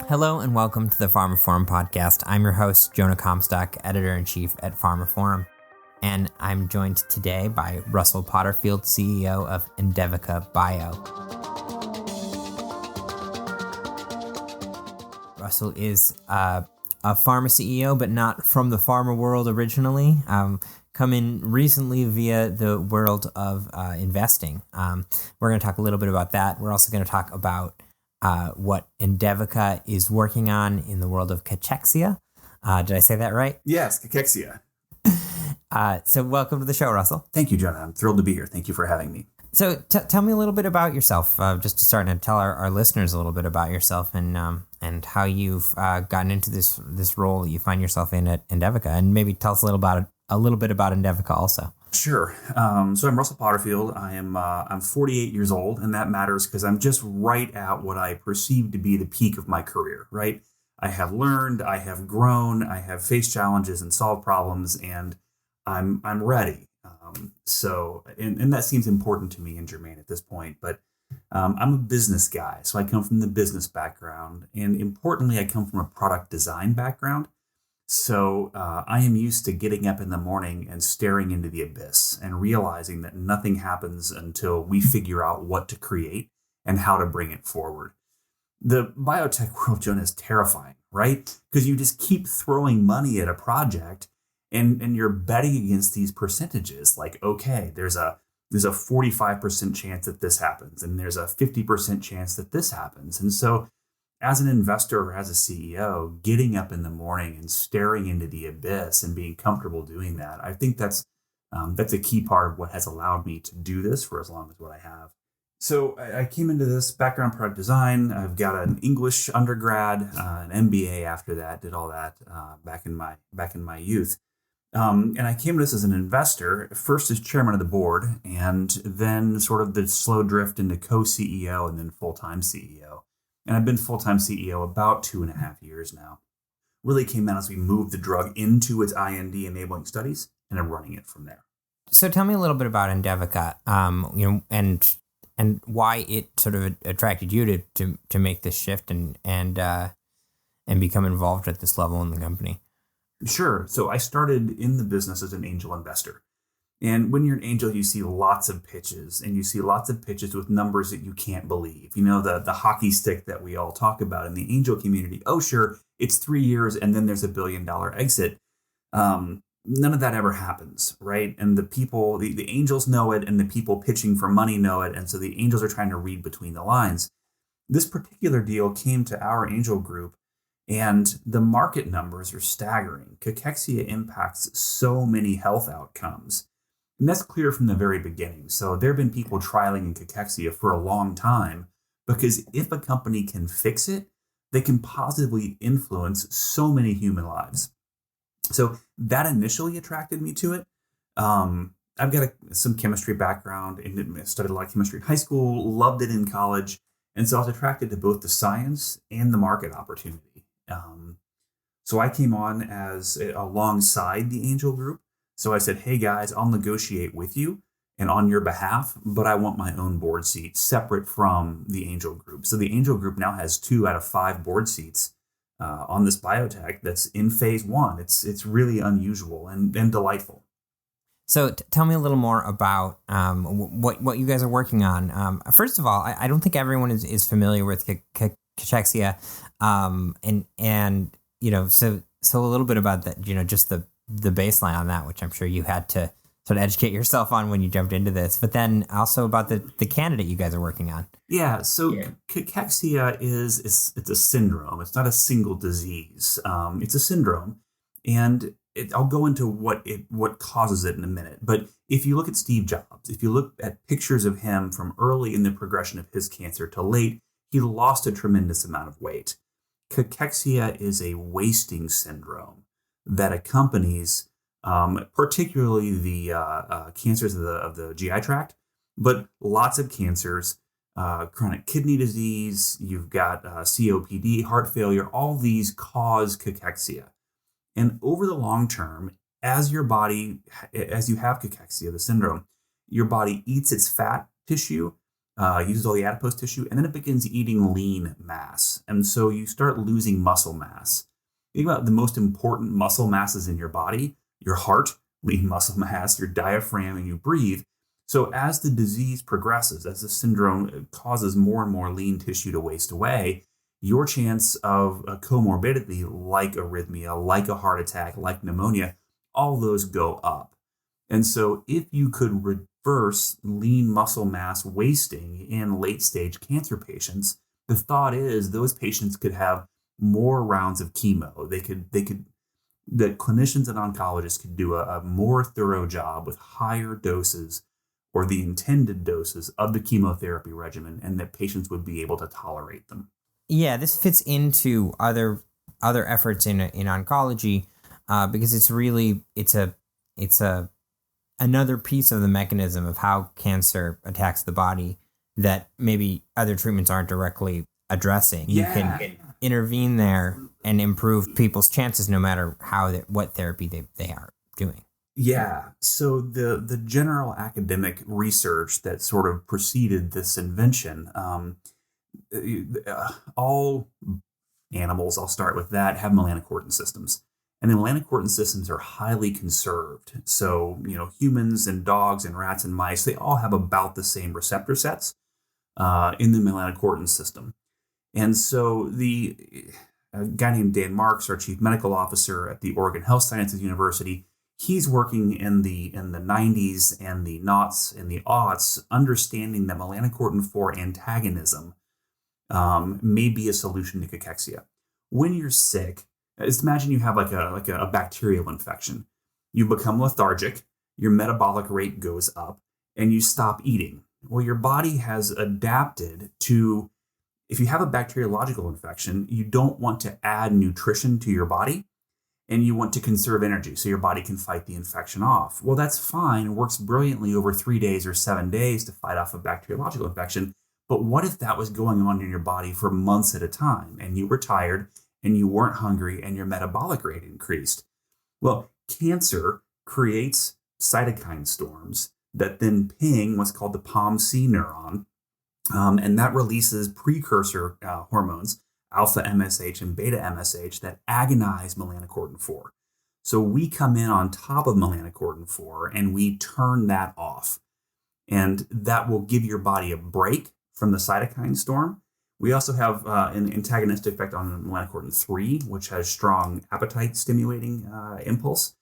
Hello and welcome to the pharmaphorum podcast. I'm your host, Jonah Comstock, editor-in-chief at pharmaphorum, and I'm joined today by Russell Potterfield, CEO of Endevica Bio. Russell is a pharma CEO, but not from the pharma world originally. Come in recently via the world of investing. We're going to talk a little bit about that. We're also going to talk about what Endevica is working on in the world of cachexia. Did I say that right? Yes, cachexia. So welcome to the show, Russell. Thank you, Jonah. I'm thrilled to be here. Thank you for having me. So tell me a little bit about yourself, just to start and tell our listeners a little bit about yourself and how you've gotten into this role that you find yourself in at Endevica, and maybe tell us a little bit about Endevica also. Sure. So I'm Russell Potterfield. I'm 48 years old, and that matters because I'm just right at what I perceive to be the peak of my career, right? I have learned, I have grown, I have faced challenges and solved problems, and I'm ready. And that seems important to me and germane at this point, but I'm a business guy, so I come from the business background, and importantly, I come from a product design background. So I am used to getting up in the morning and staring into the abyss and realizing that nothing happens until we figure out what to create and how to bring it forward. The biotech world, Jonah, is terrifying, right? Because you just keep throwing money at a project and you're betting against these percentages. Like, okay, there's a 45% chance that this happens, and there's a 50% chance that this happens. And so as an investor or as a CEO, getting up in the morning and staring into the abyss and being comfortable doing that, I think that's a key part of what has allowed me to do this for as long as what I have. So I came into this background product design. I've got an English undergrad, an MBA after that. Did all that back in my youth, and I came to this as an investor, first as chairman of the board, and then sort of the slow drift into co-CEO and then full-time CEO. And I've been full-time CEO about 2.5 years now. Really came out as we moved the drug into its IND-enabling studies, and I'm running it from there. So tell me a little bit about Endevica, and why it sort of attracted you to make this shift and become involved at this level in the company. Sure. So I started in the business as an angel investor. And when you're an angel, you see lots of pitches, and you see lots of pitches with numbers that you can't believe. You know, the hockey stick that we all talk about in the angel community. Oh, sure, it's 3 years and then there's $1 billion exit. None of that ever happens, right? And the people, the angels know it, and the people pitching for money know it. And so the angels are trying to read between the lines. This particular deal came to our angel group, and the market numbers are staggering. Cachexia impacts so many health outcomes. And that's clear from the very beginning. So there have been people trialing in cachexia for a long time, because if a company can fix it, they can positively influence so many human lives. So that initially attracted me to it. I've got some chemistry background and studied a lot of chemistry in high school, loved it in college. And so I was attracted to both the science and the market opportunity. So I came on as alongside the angel group. So I said, hey guys, I'll negotiate with you and on your behalf, but I want my own board seat separate from the angel group. So the angel group now has 2 out of 5 board seats on this biotech that's in phase 1. It's really unusual and delightful. So tell me a little more about what you guys are working on. First of all, I don't think everyone is familiar with cachexia, and you know, so a little bit about that, you know, just the baseline on that, which I'm sure you had to sort of educate yourself on when you jumped into this, but then also about the candidate you guys are working on. Yeah, so cachexia it's a syndrome. It's not a single disease. It's a syndrome, and I'll go into what causes it in a minute. But if you look at Steve Jobs, if you look at pictures of him from early in the progression of his cancer to late, he lost a tremendous amount of weight. Cachexia is a wasting syndrome that accompanies particularly the cancers of the GI tract, but lots of cancers, chronic kidney disease, you've got COPD, heart failure, all these cause cachexia. And over the long term, as you have cachexia, the syndrome, your body eats its fat tissue uses all the adipose tissue, and then it begins eating lean mass. And so you start losing muscle mass. Think about the most important muscle masses in your body: your heart, lean muscle mass, your diaphragm, and you breathe. So as the disease progresses, as the syndrome causes more and more lean tissue to waste away, your chance of a comorbidity like arrhythmia, like a heart attack, like pneumonia, all those go up. And so if you could reverse lean muscle mass wasting in late stage cancer patients, the thought is those patients could have more rounds of chemo. The clinicians and oncologists could do a more thorough job with higher doses or the intended doses of the chemotherapy regimen, and that patients would be able to tolerate them. Yeah, this fits into other efforts in oncology because it's another piece of the mechanism of how cancer attacks the body that maybe other treatments aren't directly addressing. Yeah. You can intervene there and improve people's chances no matter what therapy they are doing. Yeah. So the general academic research that sort of preceded this invention, all animals, I'll start with that, have melanocortin systems. And the melanocortin systems are highly conserved. So, humans and dogs and rats and mice, they all have about the same receptor sets in the melanocortin system. And so a guy named Dan Marks, our chief medical officer at the Oregon Health Sciences University, he's working in the 90s and the noughts and the aughts, understanding that melanocortin-4 antagonism may be a solution to cachexia. When you're sick, just imagine you have like a bacterial infection. You become lethargic, your metabolic rate goes up, and you stop eating. Well, your body has adapted to, if you have a bacteriological infection, you don't want to add nutrition to your body, and you want to conserve energy so your body can fight the infection off. Well, that's fine. It works brilliantly over 3 days or 7 days to fight off a bacteriological infection. But what if that was going on in your body for months at a time, and you were tired, and you weren't hungry, and your metabolic rate increased? Well, cancer creates cytokine storms that then ping what's called the POMC neuron, and that releases precursor hormones, alpha MSH and beta MSH, that agonize melanocortin-4. So we come in on top of melanocortin-4 and we turn that off. And that will give your body a break from the cytokine storm. We also have an antagonistic effect on melanocortin-3, which has strong appetite stimulating impulse.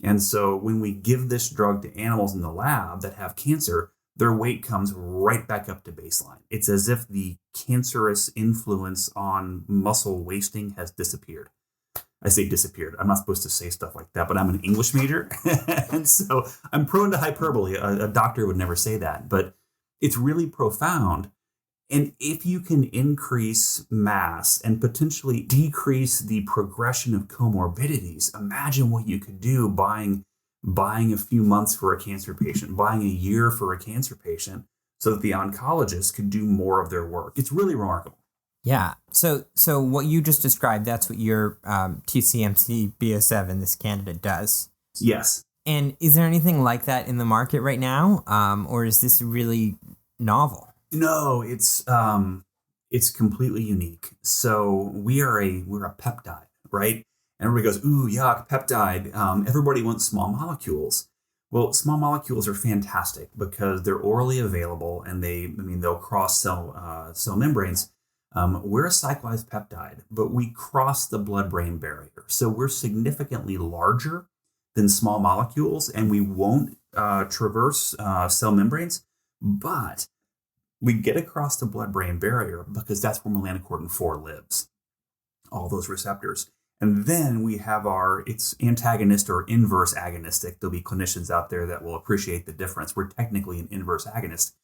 And so when we give this drug to animals in the lab that have cancer, their weight comes right back up to baseline. It's as if the cancerous influence on muscle wasting has disappeared. I say disappeared. I'm not supposed to say stuff like that, but I'm an English major. And so I'm prone to hyperbole. A doctor would never say that, but it's really profound. And if you can increase mass and potentially decrease the progression of comorbidities, imagine what you could do buying a few months for a cancer patient, buying a year for a cancer patient, so that the oncologist could do more of their work. It's really remarkable. Yeah. So what you just described, that's what your TCMC BO7, this candidate, does. Yes. And is there anything like that in the market right now? Or is this really novel? No, it's completely unique. So we're a peptide, right? And everybody goes, ooh, yuck, peptide. Everybody wants small molecules. Well, small molecules are fantastic because they're orally available and they'll cross cell membranes. We're a cyclized peptide, but we cross the blood-brain barrier. So we're significantly larger than small molecules, and we won't traverse cell membranes, but we get across the blood-brain barrier because that's where melanocortin-4 lives, all those receptors. And then we have it's antagonist or inverse agonistic. There'll be clinicians out there that will appreciate the difference. We're technically an inverse agonist,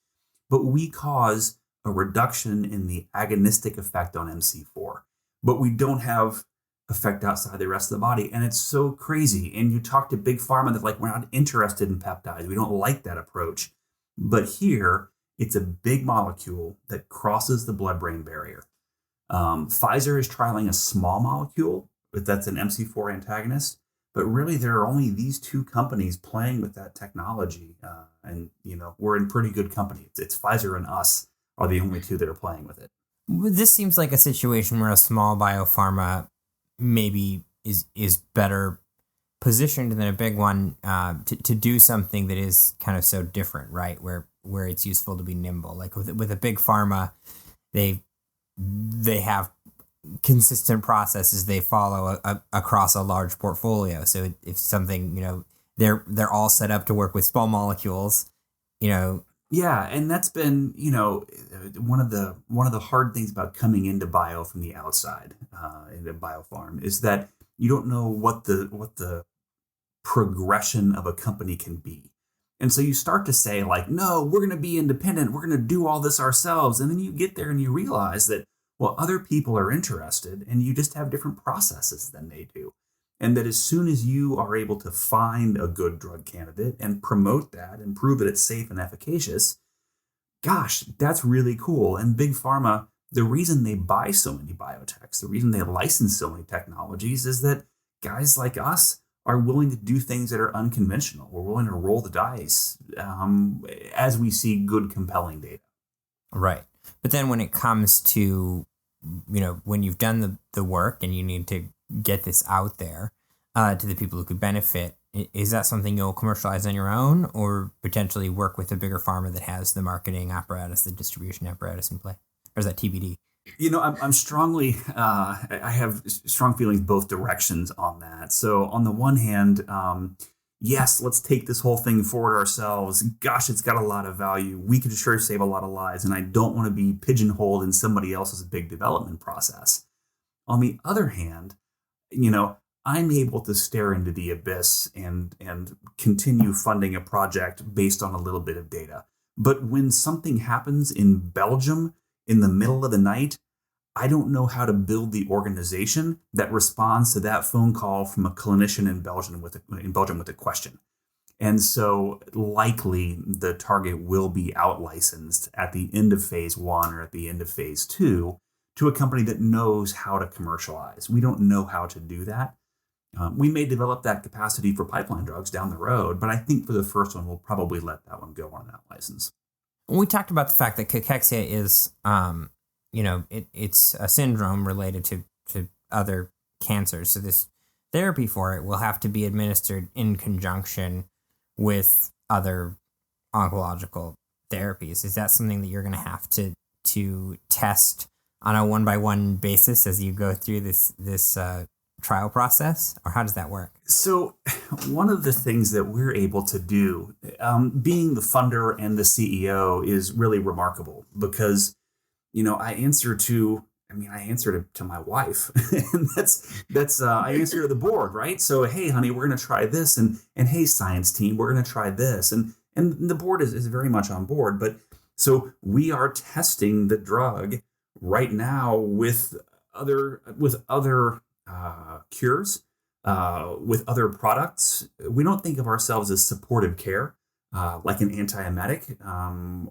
but we cause a reduction in the agonistic effect on MC4, but we don't have effect outside the rest of the body. And it's so crazy. And you talk to big pharma that's like, we're not interested in peptides. We don't like that approach. But here, it's a big molecule that crosses the blood-brain barrier. Pfizer is trialing a small molecule, but that's an MC4 antagonist. But really, there are only these two companies playing with that technology. And we're in pretty good company. It's Pfizer and us are the only two that are playing with it. This seems like a situation where a small biopharma maybe is better positioned than a big one to do something that is kind of so different, right? Where it's useful to be nimble. Like with a big pharma, they have consistent processes they follow across a large portfolio. So if something, they're all set up to work with small molecules, Yeah, and that's been, one of the hard things about coming into bio from the outside, into biopharm, is that you don't know what the progression of a company can be. And so you start to say like, no, we're going to be independent. We're going to do all this ourselves. And then you get there and you realize that, well, other people are interested and you just have different processes than they do. And that as soon as you are able to find a good drug candidate and promote that and prove that it's safe and efficacious, gosh, that's really cool. And big pharma, the reason they buy so many biotechs, the reason they license so many technologies is that guys like us are willing to do things that are unconventional. We're willing to roll the dice as we see good, compelling data. Right. But then when it comes to, when you've done the work and you need to get this out there to the people who could benefit, is that something you'll commercialize on your own or potentially work with a bigger pharma that has the marketing apparatus, the distribution apparatus in play? Or is that TBD? I'm strongly, I have strong feelings both directions on that. So on the one hand, yes, let's take this whole thing forward ourselves. Gosh, it's got a lot of value. We could sure save a lot of lives, and I don't want to be pigeonholed in somebody else's big development process. On the other hand, I'm able to stare into the abyss and continue funding a project based on a little bit of data. But when something happens in Belgium in the middle of the night, I don't know how to build the organization that responds to that phone call from a clinician in Belgium with a question. And so likely the target will be out licensed at the end of phase 1 or at the end of phase 2 to a company that knows how to commercialize. We don't know how to do that. We may develop that capacity for pipeline drugs down the road, but I think for the first one, we'll probably let that one go on that license. We talked about the fact that cachexia is, it's a syndrome related to other cancers. So this therapy for it will have to be administered in conjunction with other oncological therapies. Is that something that you're going to have to test on a 1-by-1 basis as you go through this trial process, or how does that work? So one of the things that we're able to do, being the funder and the CEO, is really remarkable because, I answer to my wife, and that's I answer to the board, right? So, hey, honey, we're going to try this, and hey, science team, we're going to try this, and the board is very much on board. But so we are testing the drug right now with other cures, with other products. We don't think of ourselves as supportive care, like an antiemetic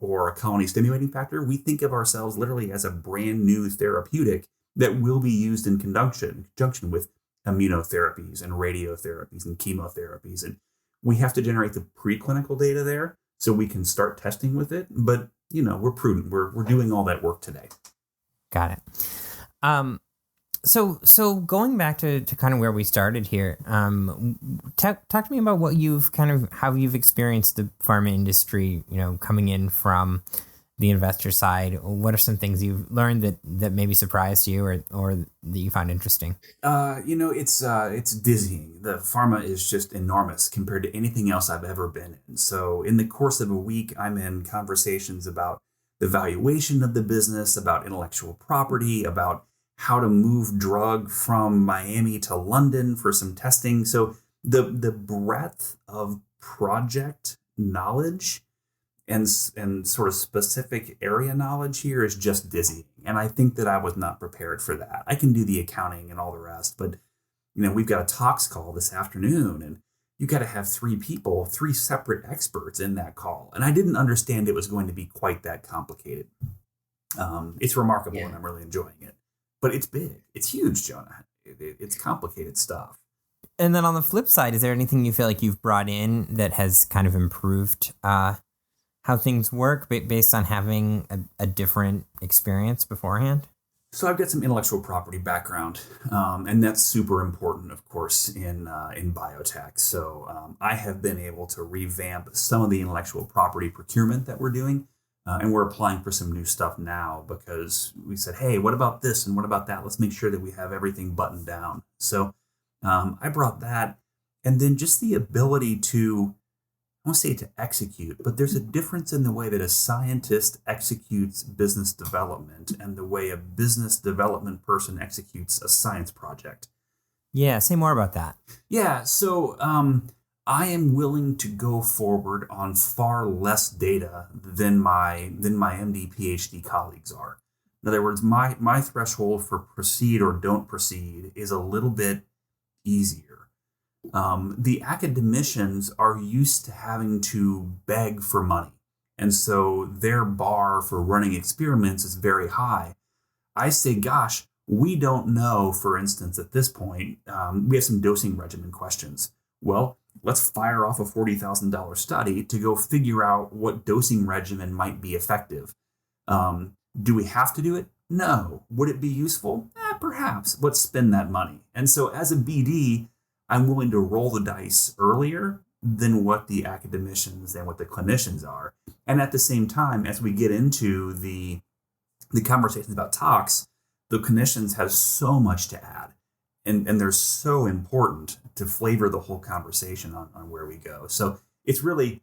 or a colony stimulating factor. We think of ourselves literally as a brand new therapeutic that will be used in conjunction with immunotherapies and radiotherapies and chemotherapies. And we have to generate the preclinical data there so we can start testing with it. But, we're prudent. We're doing all that work today. Got it. So going back to kind of where we started here, talk to me about how you've experienced the pharma industry, coming in from the investor side. What are some things you've learned that maybe surprised you or that you found interesting? It's dizzying. The pharma is just enormous compared to anything else I've ever been in. So in the course of a week, I'm in conversations about the valuation of the business, about intellectual property, about how to move drug from Miami to London for some testing. So the breadth of project knowledge and sort of specific area knowledge here is just dizzying. And I think that I was not prepared for that. I can do the accounting and all the rest, but we've got a tox call this afternoon, and you got to have 3 separate experts in that call. And I didn't understand it was going to be quite that complicated. It's remarkable, and I'm really enjoying it. But it's big. It's huge, Jonah. It's complicated stuff. And then on the flip side, is there anything you feel like you've brought in that has kind of improved how how things work based on having a different experience beforehand? So I've got some intellectual property background, and that's super important, of course, in biotech. So I have been able to revamp some of the intellectual property procurement that we're doing, and we're applying for some new stuff now because we said, hey, what about this and what about that? Let's make sure that we have everything buttoned down. So I brought that, and then just the ability to, I won't say to execute, but there's a difference in the way that a scientist executes business development and the way a business development person executes a science project. Yeah, say more about that. Yeah, so I am willing to go forward on far less data than my MD PhD colleagues are. In other words, my threshold for proceed or don't proceed is a little bit easier. The academicians are used to having to beg for money. And so their bar for running experiments is very high. I say, gosh, we don't know, for instance, at this point, we have some dosing regimen questions. Well, let's fire off a $40,000 study to go figure out what dosing regimen might be effective. Do we have to do it? No. Would it be useful? Perhaps. Let's spend that money. And so as a BD, I'm willing to roll the dice earlier than what the academicians and what the clinicians are. And at the same time, as we get into the conversations about tox, the clinicians have so much to add. And they're so important to flavor the whole conversation on where we go. So it's great.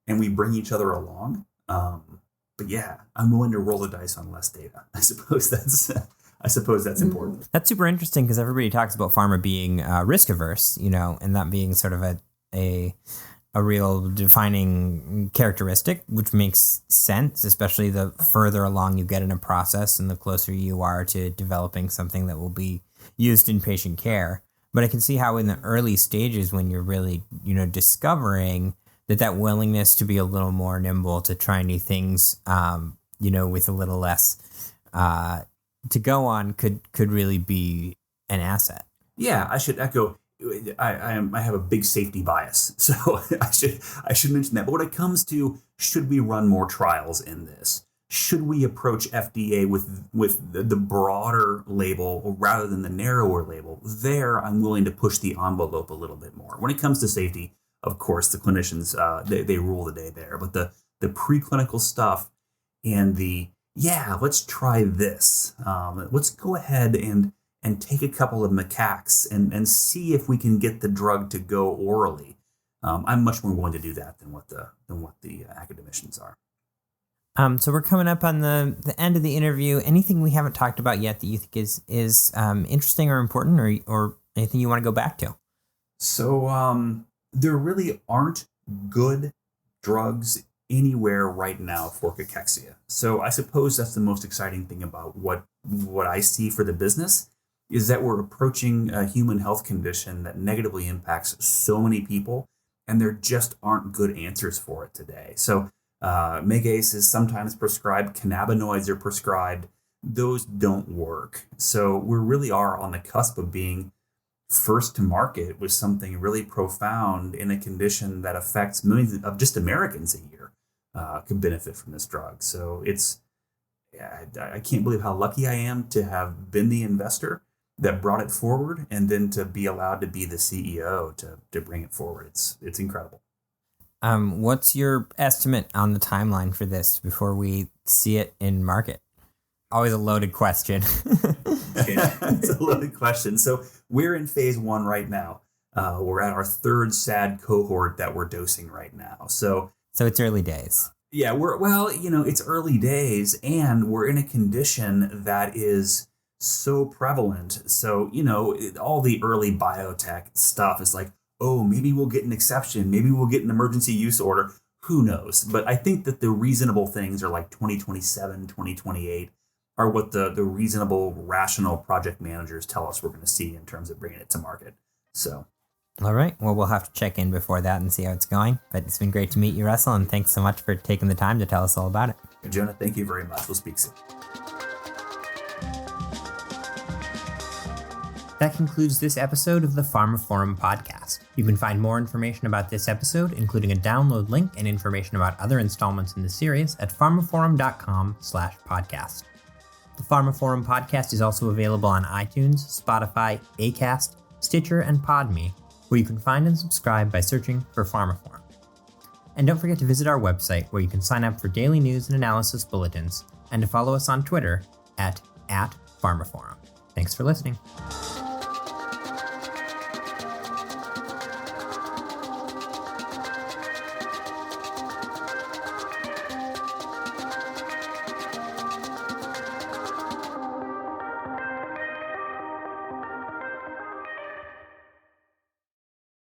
And we bring each other along. But yeah, I'm willing to roll the dice on less data. I suppose that's important. That's super interesting because everybody talks about pharma being risk averse, and that being sort of a real defining characteristic, which makes sense, especially the further along you get in a process and the closer you are to developing something that will be used in patient care. But I can see how in the early stages when you're really, discovering that willingness to be a little more nimble, to try new things, with a little less to go on could really be an asset. Yeah, I should echo. I have a big safety bias, so I should mention that. But when it comes to should we run more trials in this, should we approach FDA with the broader label rather than the narrower label? There, I'm willing to push the envelope a little bit more. When it comes to safety, of course, the clinicians they rule the day there. But the preclinical stuff and let's try this. Let's go ahead and take a couple of macaques and see if we can get the drug to go orally. I'm much more willing to do that than what the academicians are. So we're coming up on the end of the interview. Anything we haven't talked about yet that you think is interesting or important, or anything you want to go back to? So there really aren't good drugs anywhere right now for cachexia. So I suppose that's the most exciting thing about what I see for the business is that we're approaching a human health condition that negatively impacts so many people, and there just aren't good answers for it today. So Megace is sometimes prescribed, cannabinoids are prescribed. Those don't work. So we really are on the cusp of being first to market with something really profound in a condition that affects millions of just Americans a year could benefit from this drug. So I can't believe how lucky I am to have been the investor that brought it forward and then to be allowed to be the CEO to bring it forward. It's incredible. What's your estimate on the timeline for this before we see it in market? Always a loaded question. Yeah, it's a loaded question. So we're in phase 1 right now. We're at our 3rd SAD cohort that we're dosing right now. So it's early days. Yeah, it's early days, and we're in a condition that is so prevalent. So, all the early biotech stuff is like, oh, maybe we'll get an exception. Maybe we'll get an emergency use order. Who knows? But I think that the reasonable things are like 2027, 2028 are what the reasonable, rational project managers tell us we're going to see in terms of bringing it to market. So. All right. Well, we'll have to check in before that and see how it's going. But it's been great to meet you, Russell, and thanks so much for taking the time to tell us all about it. Jonah, thank you very much. We'll speak soon. That concludes this episode of the pharmaphorum podcast. You can find more information about this episode, including a download link and information about other installments in the series at pharmaphorum.com/podcast. The pharmaphorum podcast is also available on iTunes, Spotify, Acast, Stitcher, and Podme, where you can find and subscribe by searching for pharmaphorum. And don't forget to visit our website, where you can sign up for daily news and analysis bulletins, and to follow us on Twitter at pharmaphorum. Thanks for listening.